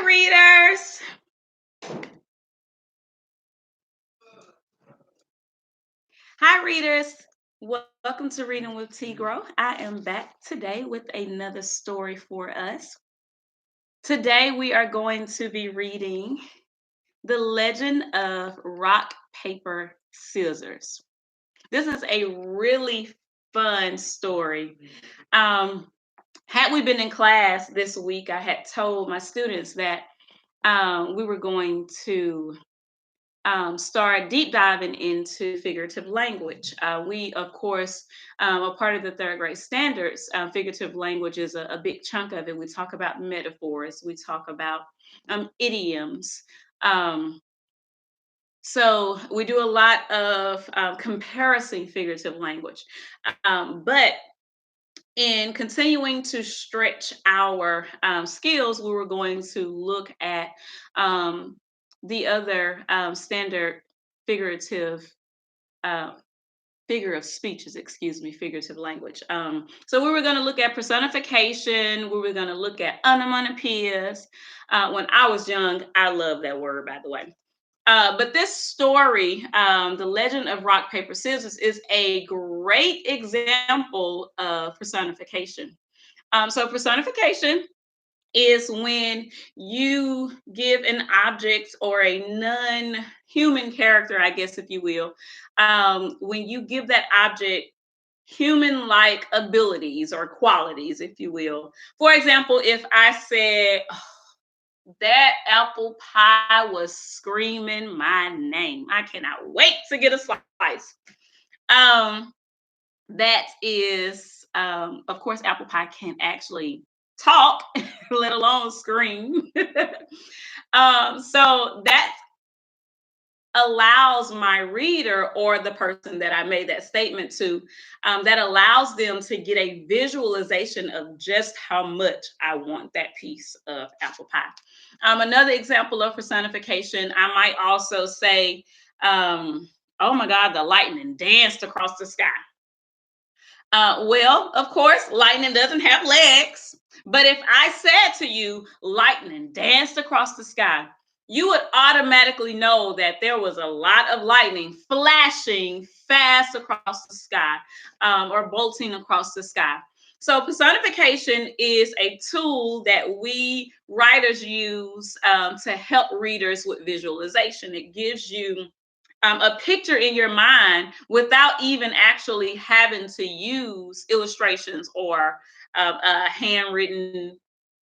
readers. Hi, readers. Welcome to Reading with Tigro. I am back today with another story for us. Today, we are going to be reading The Legend of Rock, Paper, Scissors. This is a really fun story. Had we been in class this week, I had told my students that we were going to start deep diving into figurative language. We, of course, are part of the third grade standards. Figurative language is a big chunk of it. We talk about metaphors, we talk about idioms. Um, so we do a lot of comparison figurative language. But in continuing to stretch our skills, we were going to look at um, the other standard figurative uh, figure of speeches, excuse me, figurative language. So we were going to look at personification. We were going to look at onomatopoeias. When I was young, I love that word, by the way. But this story, The Legend of Rock, Paper, Scissors, is a great example of personification. So personification is when you give an object or a non-human character, I guess, if you will, when you give that object human-like abilities or qualities, if you will. For example, if I said, "Oh, that apple pie was screaming my name. I cannot wait to get a slice." Um, that is, of course, apple pie can't actually talk, let alone scream. So that allows my reader or the person that I made that statement to, that allows them to get a visualization of just how much I want that piece of apple pie. Another example of personification, I might also say, oh my God, the lightning danced across the sky. Well, of course, lightning doesn't have legs. But if I said to you, lightning danced across the sky, you would automatically know that there was a lot of lightning flashing fast across the sky, or bolting across the sky. So, personification is a tool that we writers use to help readers with visualization. It gives you a picture in your mind without even actually having to use illustrations or a handwritten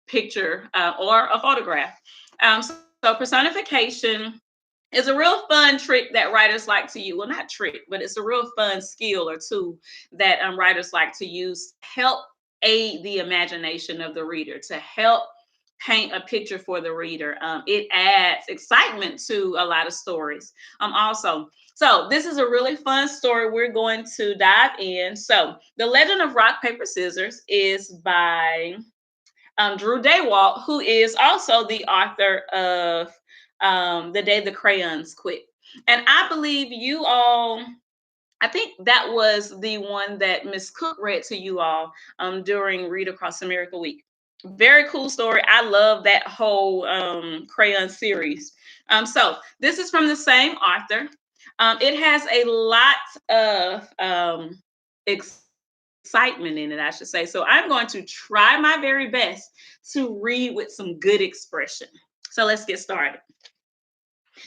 picture or a photograph. So personification is a real fun trick that writers like to use. Well, not trick, but it's a real fun skill or tool that writers like to use to help aid the imagination of the reader, to help paint a picture for the reader. It adds excitement to a lot of stories. Also, so this is a really fun story. We're going to dive in. So, The Legend of Rock, Paper, Scissors is by Drew Daywalt, who is also the author of The Day the Crayons Quit. And I believe you all, I think that was the one that Miss Cook read to you all during Read Across America Week. Very cool story. I love that whole crayon series. So this is from the same author. It has a lot of excitement in it, I should say. So I'm going to try my very best to read with some good expression. So let's get started.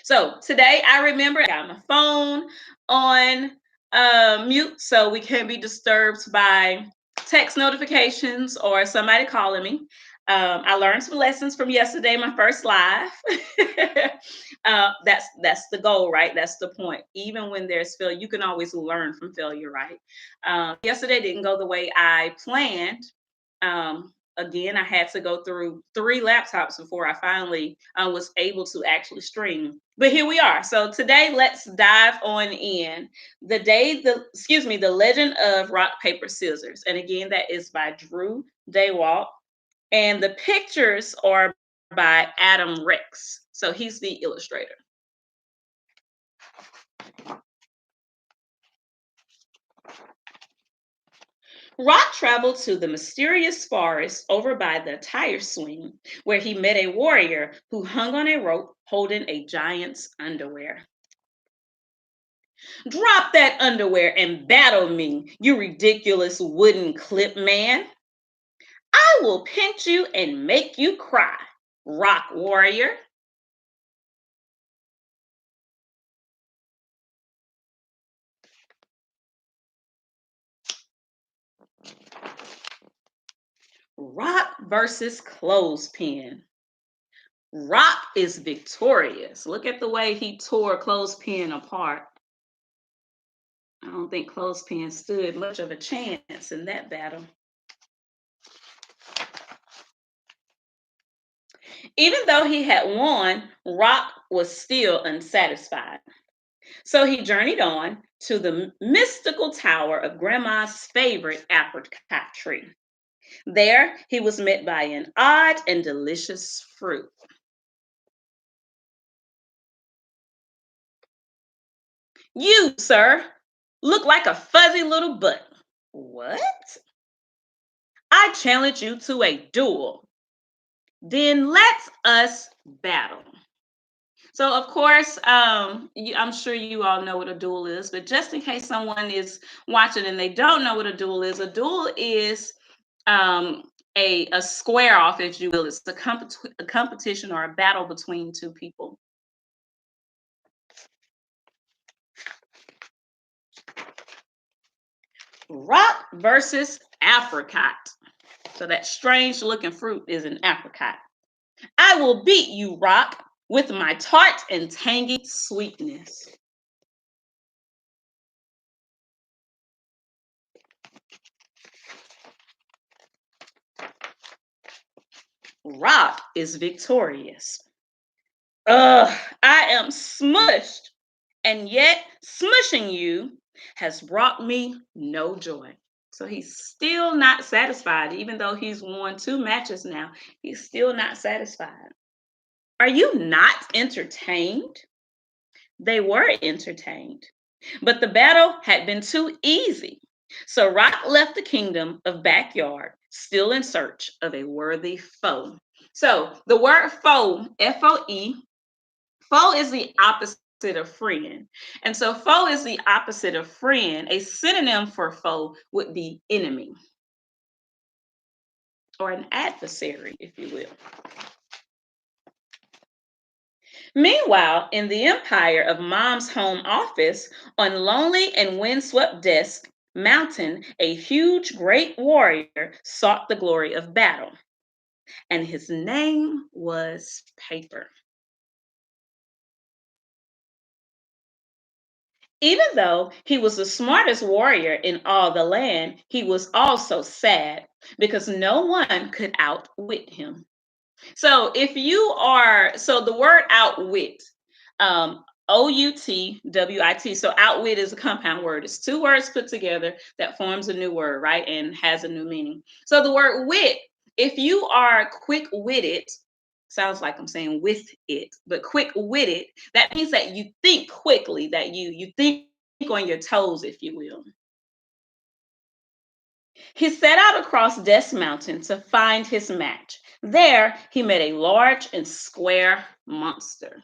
So today I remember I got my phone on mute so we can't be disturbed by text notifications or somebody calling me. I learned some lessons from yesterday, my first live. That's the goal, right? That's the point. Even when there's failure, you can always learn from failure, right? Yesterday didn't go the way I planned. Again, I had to go through 3 laptops before I finally was able to actually stream. But here we are. So today, let's dive on in. The Legend of Rock, Paper, Scissors. And again, that is by Drew Daywalt. And the pictures are by Adam Rex. So he's the illustrator. Rock traveled to the mysterious forest over by the tire swing, where he met a warrior who hung on a rope holding a giant's underwear. Drop that underwear and battle me, you ridiculous wooden clip man. I will pinch you and make you cry, Rock warrior. Rock versus Clothespin. Rock is victorious. Look at the way he tore Clothespin apart. I don't think Clothespin stood much of a chance in that battle. Even though he had won, Rock was still unsatisfied. So he journeyed on to the mystical tower of Grandma's favorite apricot tree. There, he was met by an odd and delicious fruit. You, sir, look like a fuzzy little butt. What? I challenge you to a duel. Then let us battle. So, of course, I'm sure you all know what a duel is, but just in case someone is watching and they don't know what a duel is um, a square off, if you will. It's a competition or a battle between two people. Rock versus apricot. So that strange looking fruit is an apricot. I will beat you, Rock, with my tart and tangy sweetness. Rock is victorious. Ugh, I am smushed, and yet smushing you has brought me no joy. So he's still not satisfied, even though he's won two matches now. He's still not satisfied. Are you not entertained? They were entertained, but the battle had been too easy. So Rock left the kingdom of Backyard, still in search of a worthy foe. So the word foe, FOE, foe is the opposite of friend. And so foe is the opposite of friend. A synonym for foe would be enemy or an adversary, if you will. Meanwhile, in the empire of Mom's home office, on lonely and windswept desk mountain, a huge great warrior sought the glory of battle, and his name was Paper. Even though he was the smartest warrior in all the land, he was also sad because no one could outwit him. So so the word outwit, OUTWIT. So outwit is a compound word. It's two words put together that forms a new word, right? And has a new meaning. So the word wit, if you are quick witted, sounds like I'm saying with it, but quick witted, that means that you think quickly, that you think on your toes, if you will. He set out across Death Mountain to find his match. There, he met a large and square monster.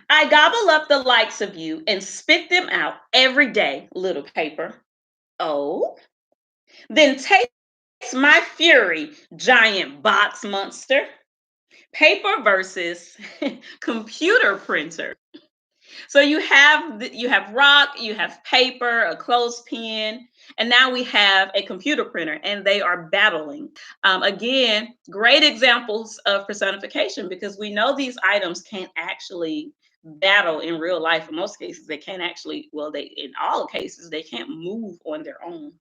I gobble up the likes of you and spit them out every day, little paper. Oh, then taste my fury, giant box monster. Paper versus computer printer. So you have rock, you have paper, a clothespin, and now we have a computer printer, and they are battling. Again, great examples of personification because we know these items can't actually battle in real life. In most cases, they can't actually. Well, they in all cases they can't move on their own.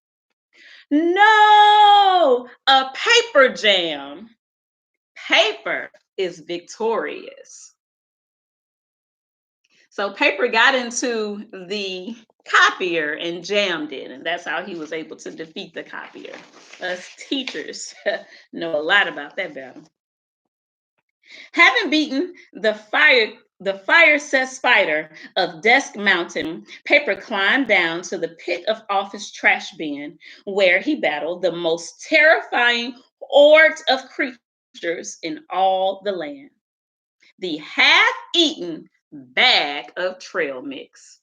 No, a paper jam. Paper is victorious. So Paper got into the copier and jammed it, and that's how he was able to defeat the copier. Us teachers know a lot about that battle. Having beaten the fire set spider of Desk Mountain, Paper climbed down to the pit of office trash bin, where he battled the most terrifying horde of creatures in all the land. The half-eaten bag of trail mix.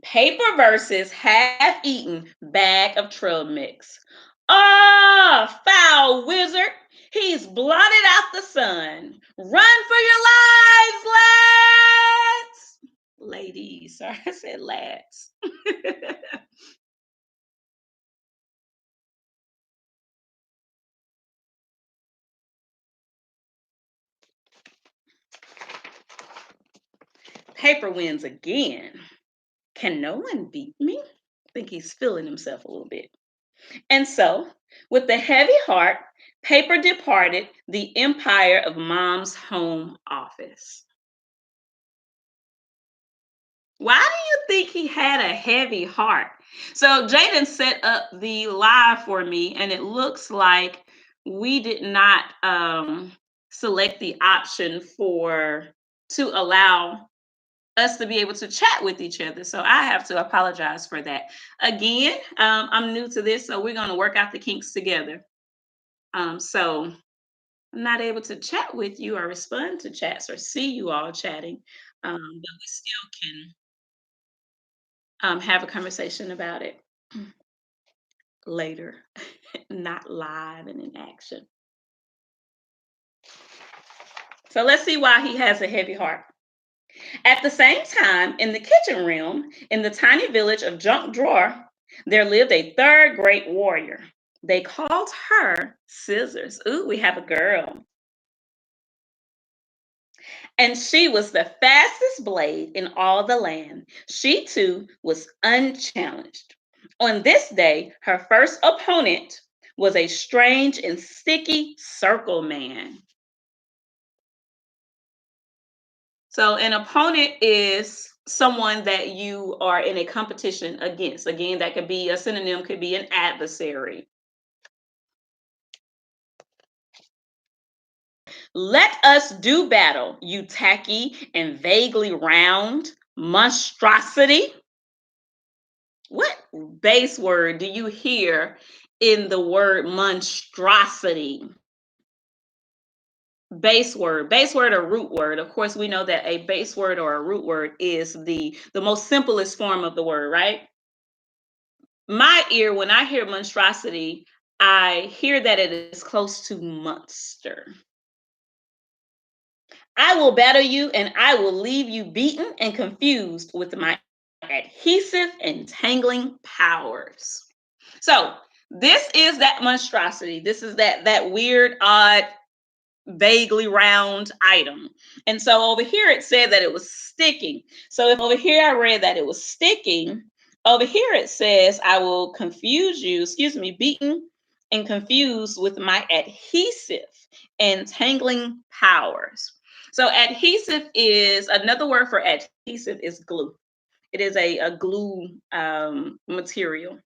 Paper versus half-eaten bag of trail mix. Ah, foul wizard! He's blotted out the sun. Run for your lives, lads! Ladies, sorry, I said lads. Paper wins again. Can no one beat me? I think he's feeling himself a little bit. And so, with a heavy heart, Paper departed the empire of Mom's home office. Why do you think he had a heavy heart? So, Jaden set up the live for me, and it looks like we did not select the option for to allow us to be able to chat with each other. So I have to apologize for that. Again, I'm new to this, so we're going to work out the kinks together. So I'm not able to chat with you or respond to chats or see you all chatting, but we still can have a conversation about it later, not live and in action. So let's see why he has a heavy heart. At the same time, in the kitchen realm, in the tiny village of Junk Drawer, there lived a third great warrior. They called her Scissors. Ooh, we have a girl. And she was the fastest blade in all the land. She too was unchallenged. On this day, her first opponent was a strange and sticky circle man. So an opponent is someone that you are in a competition against. Again, that could be a synonym, could be an adversary. Let us do battle, you tacky and vaguely round monstrosity. What base word do you hear in the word monstrosity? Base word or root word. Of course, we know that a base word or a root word is the most simplest form of the word, right? My ear, when I hear monstrosity, I hear that it is close to monster. I will battle you and I will leave you beaten and confused with my adhesive entangling powers. So this is that monstrosity. This is that weird, odd, vaguely round item. And so over here it said that it was sticking. So if over here I read that it was sticking, over here it says I will confuse you, excuse me, beaten and confused with my adhesive entangling powers. So adhesive is another word for adhesive is glue. It is a glue material.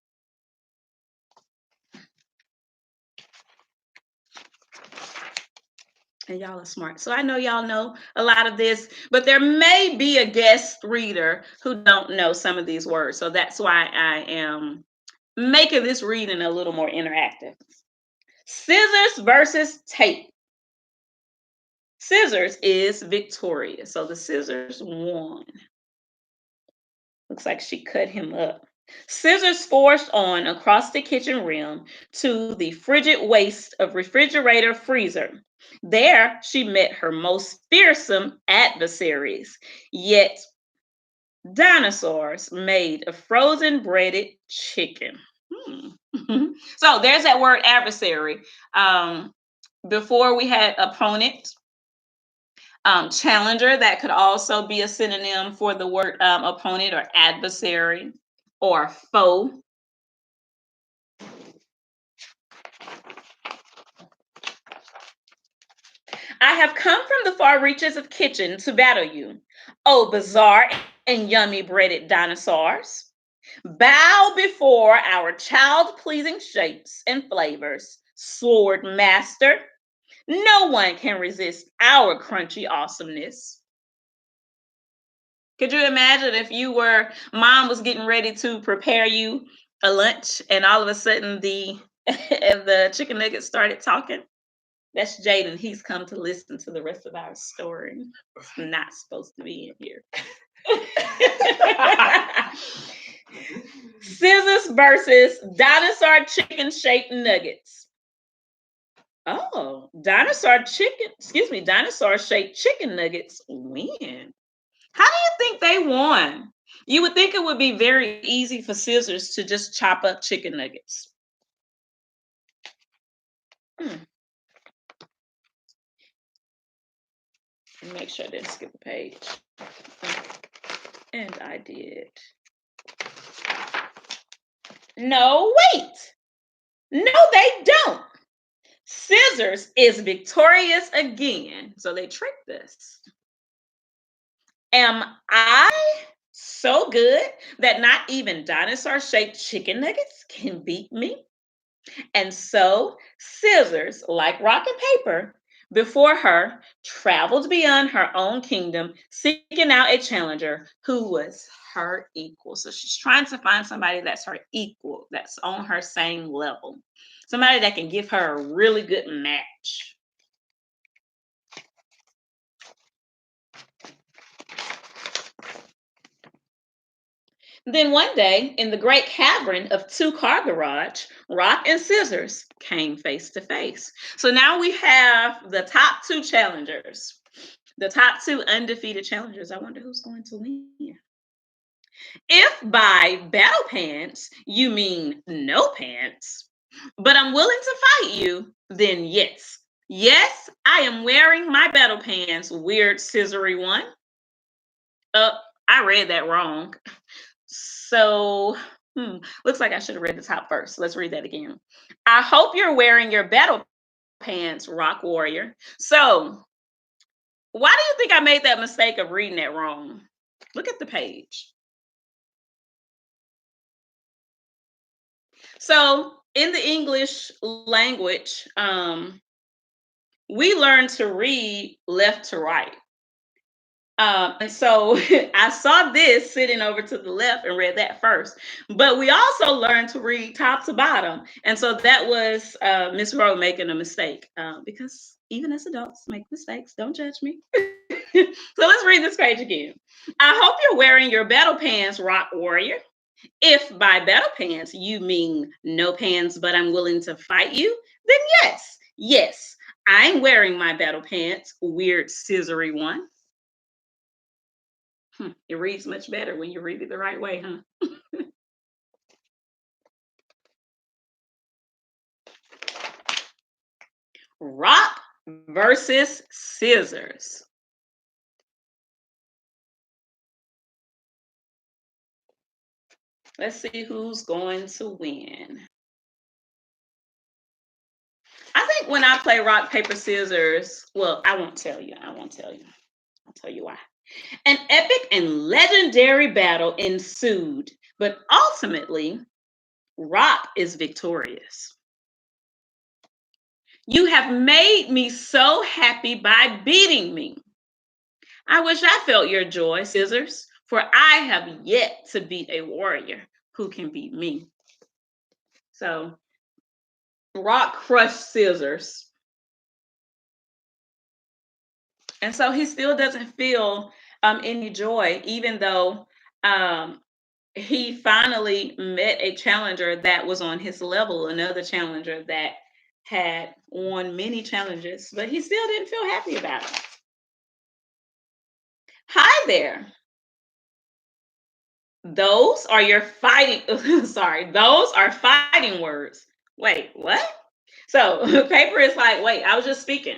And y'all are smart. So I know y'all know a lot of this, but there may be a guest reader who don't know some of these words. So that's why I am making this reading a little more interactive. Scissors versus tape. Scissors is victorious. So the scissors won. Looks like she cut him up. Scissors forged on across the kitchen rim to the frigid waste of refrigerator freezer. There she met her most fearsome adversaries, yet dinosaurs made of frozen breaded chicken. So there's that word adversary. Before we had opponent, challenger, that could also be a synonym for the word opponent or adversary or foe. have come from the far reaches of kitchen to battle you, oh bizarre and yummy breaded dinosaurs. Bow before our child pleasing shapes and flavors, sword master. No one can resist our crunchy awesomeness. Could you imagine if mom was getting ready to prepare you a lunch and all of a sudden the chicken nuggets started talking? That's Jaden. He's come to listen to the rest of our story. It's not supposed to be in here. Scissors versus dinosaur chicken shaped nuggets. Oh, dinosaur shaped chicken nuggets win. How do you think they won? You would think it would be very easy for scissors to just chop up chicken nuggets. Hmm. Make sure I didn't skip a page. And I did. No, wait. No, they don't. Scissors is victorious again. So they tricked us. Am I so good that not even dinosaur shaped chicken nuggets can beat me? And so Scissors, like rock and paper, before her, traveled beyond her own kingdom, seeking out a challenger who was her equal. So she's trying to find somebody that's her equal, that's on her same level, somebody that can give her a really good match. Then one day, in the great cavern of Two Car Garage, Rock and Scissors came face to face. So now we have the top two challengers, the top two undefeated challengers. I wonder who's going to win. If by battle pants you mean no pants, but I'm willing to fight you, then yes. Yes, I am wearing my battle pants, weird scissory one. I read that wrong. So, looks like I should have read the top first. Let's read that again. I hope you're wearing your battle pants, Rock Warrior. So, why do you think I made that mistake of reading that wrong? Look at the page. So, in the English language, we learn to read left to right. And so I saw this sitting over to the left and read that first. But we also learned to read top to bottom. And so that was Miss Rowe making a mistake because even as adults make mistakes. Don't judge me. So let's read this page again. I hope you're wearing your battle pants, Rock Warrior. If by battle pants you mean no pants, but I'm willing to fight you, then yes, yes, I'm wearing my battle pants, weird scissory one. It reads much better when you read it the right way, huh? Rock versus scissors. Let's see who's going to win. I think when I play rock, paper, scissors, well, I won't tell you. I won't tell you. I'll tell you why. An epic and legendary battle ensued, but ultimately, Rock is victorious. You have made me so happy by beating me. I wish I felt your joy, Scissors, for I have yet to beat a warrior who can beat me. So, Rock crushed Scissors. And so he still doesn't feel any joy, even though he finally met a challenger that was on his level, another challenger that had won many challenges, but he still didn't feel happy about it. Hi there. Those are your fighting sorry, those are fighting words. Wait, what? So paper is like, wait, I was just speaking.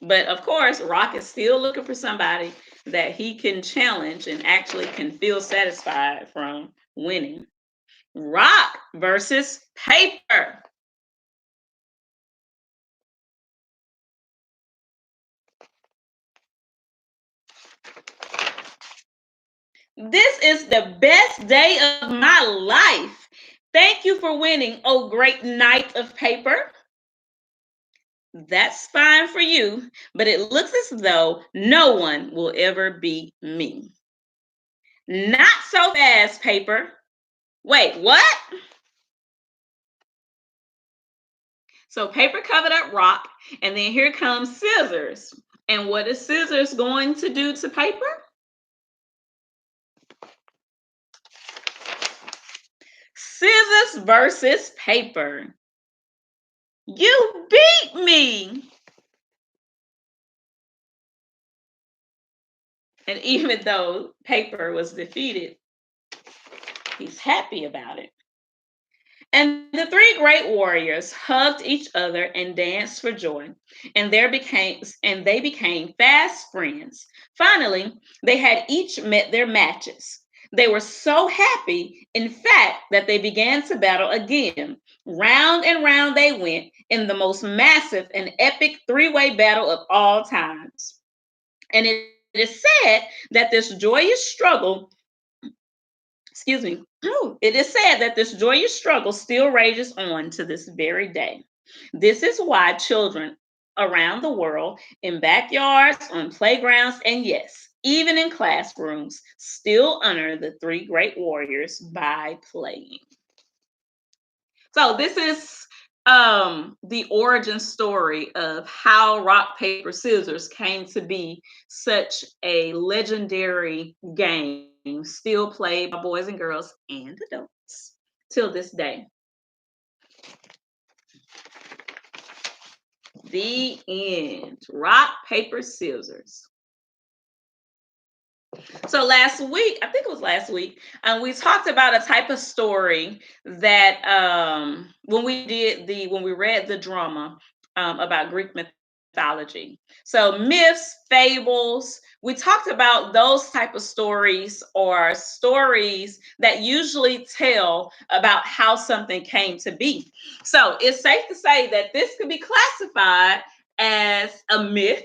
But of course, Rock is still looking for somebody that he can challenge and actually can feel satisfied from winning. Rock versus paper. This is the best day of my life. Thank you for winning, oh great knight of paper. That's fine for you, but it looks as though no one will ever beat me. Not so fast, paper. Wait, what? So paper covered up rock, and then here comes scissors. And what is scissors going to do to paper? Scissors versus paper. You beat me. And even though paper was defeated, he's happy about it. And the three great warriors hugged each other and danced for joy, and they became fast friends. Finally, they had each met their matches. They were so happy, in fact, that they began to battle again. Round and round they went in the most massive and epic three-way battle of all times. And it is said that this joyous struggle, excuse me, it is said that this joyous struggle still rages on to this very day. This is why children around the world, in backyards, on playgrounds, and yes, even in classrooms, still honor the three great warriors by playing. So this is the origin story of how rock paper scissors came to be such a legendary game, still played by boys and girls and adults till this day. The end. Rock paper scissors. So last week, I think it was last week, we talked about a type of story that when we read the drama about Greek mythology. So myths, fables, we talked about those type of stories or stories that usually tell about how something came to be. So it's safe to say that this could be classified as a myth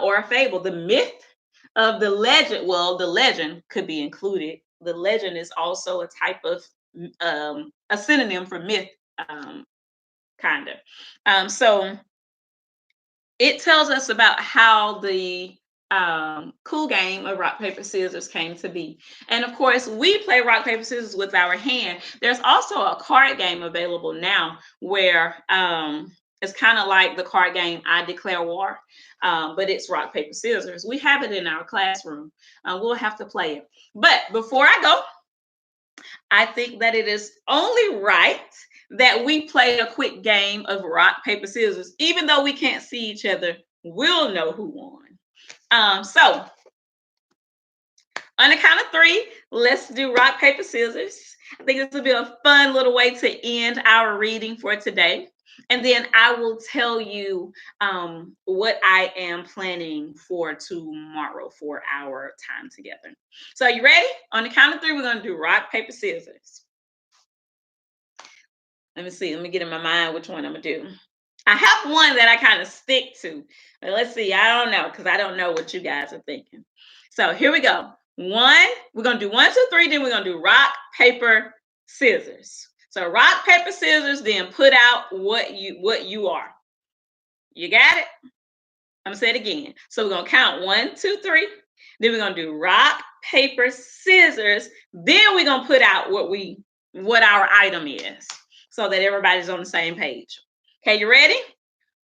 or a fable. The myth of the legend, well, the legend could be included. The legend is also a type of a synonym for myth, kind of. So it tells us about how the cool game of rock paper scissors came to be. And of course, we play rock paper scissors with our hand. There's also a card game available now where it's kind of like the card game I Declare War, but it's rock paper scissors. We have it in our classroom. We'll have to play it. But before I go, I think that it is only right that we play a quick game of rock, paper, scissors. Even though we can't see each other, we'll know who won. So, on the count of three, let's do rock, paper, scissors. I think this will be a fun little way to end our reading for today. And then I will tell you what I am planning for tomorrow for our time together. So, you ready? On the count of three, we're going to do rock, paper, scissors. Let me see. Let me get in my mind which one I'm going to do. I have one that I kind of stick to. But let's see. I don't know because I don't know what you guys are thinking. So, here we go. One, we're going to do one, two, three. Then we're going to do rock, paper, scissors. So rock, paper, scissors, then put out what you are. You got it? I'm gonna say it again. So we're gonna count one, two, three. Then we're gonna do rock, paper, scissors. Then we're gonna put out what our item is so that everybody's on the same page. Okay, you ready?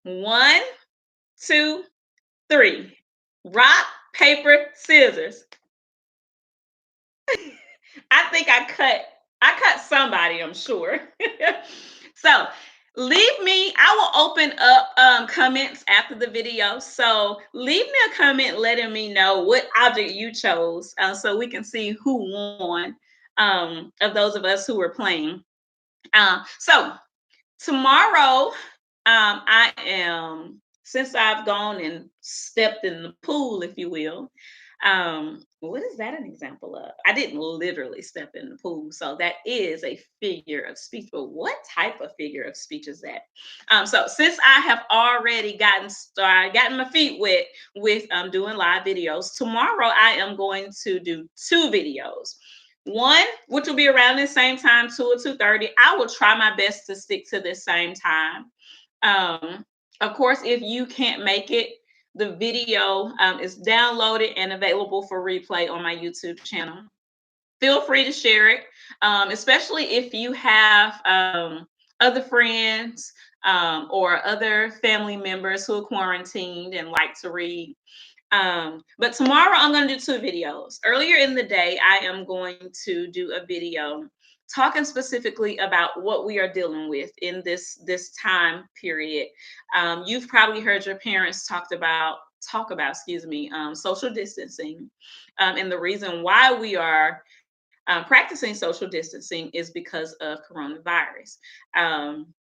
One, two, three. Rock, paper, scissors. I think I cut somebody, I'm sure. So leave me, I will open up comments after the video. So leave me a comment letting me know what object you chose so we can see who won of those of us who were playing. So tomorrow, I am, since I've gone and stepped in the pool, if you will, What is that an example of? I didn't literally step in the pool, so that is a figure of speech. But what type of figure of speech is that? So since I have already gotten my feet wet with doing live videos, tomorrow I am going to do two videos. One, which will be around the same time, 2 or 2:30. I will try my best to stick to the same time. Of course, if you can't make it, the video is downloaded and available for replay on my YouTube channel. Feel free to share it, especially if you have other friends or other family members who are quarantined and like to read. But tomorrow I'm going to do two videos. Earlier in the day, I am going to do a video talking specifically about what we are dealing with in this time period. You've probably heard your parents talk about, excuse me, social distancing, and the reason why we are practicing social distancing is because of coronavirus. Um,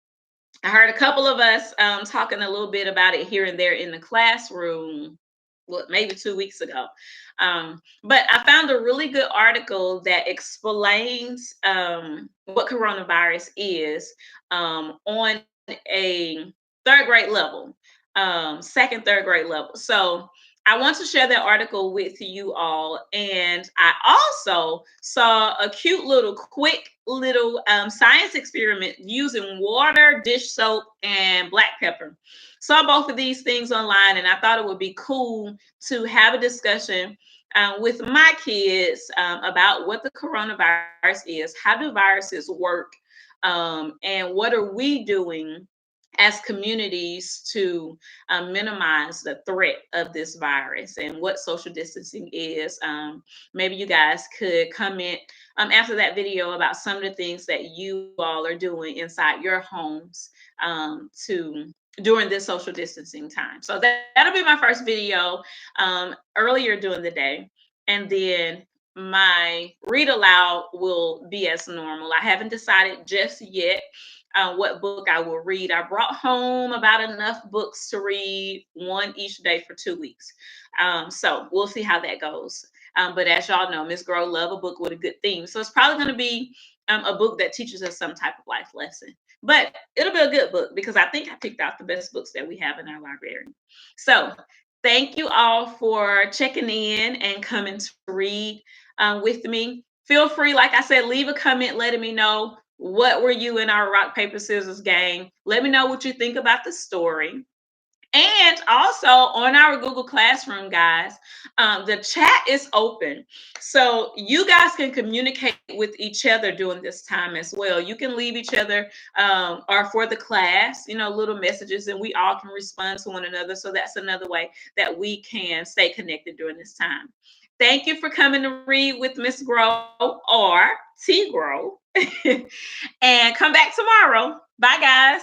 I heard a couple of us talking a little bit about it here and there in the classroom, what, maybe 2 weeks ago. But I found a really good article that explains what coronavirus is on a third grade level, second, third grade level. So I want to share that article with you all. And I also saw a cute little, quick little science experiment using water, dish soap, and black pepper. Saw both of these things online, and I thought it would be cool to have a discussion with my kids about what the coronavirus is, how do viruses work, and what are we doing as communities to minimize the threat of this virus and what social distancing is. Maybe you guys could comment after that video about some of the things that you all are doing inside your homes to during this social distancing time. So that'll be my first video earlier during the day. And then my read aloud will be as normal. I haven't decided just yet what book I will read. I brought home about enough books to read one each day for 2 weeks. So we'll see how that goes. But as y'all know, Miss Grow love a book with a good theme. So it's probably going to be a book that teaches us some type of life lesson. But it'll be a good book because I think I picked out the best books that we have in our library. So thank you all for checking in and coming to read with me. Feel free, like I said, leave a comment letting me know what were you in our rock, paper, scissors game. Let me know what you think about the story. And also on our Google Classroom, guys, the chat is open. So you guys can communicate with each other during this time as well. You can leave each other or for the class, little messages, and we all can respond to one another. So that's another way that we can stay connected during this time. Thank you for coming to read with Miss Grow or T Grow. And come back tomorrow. Bye, guys.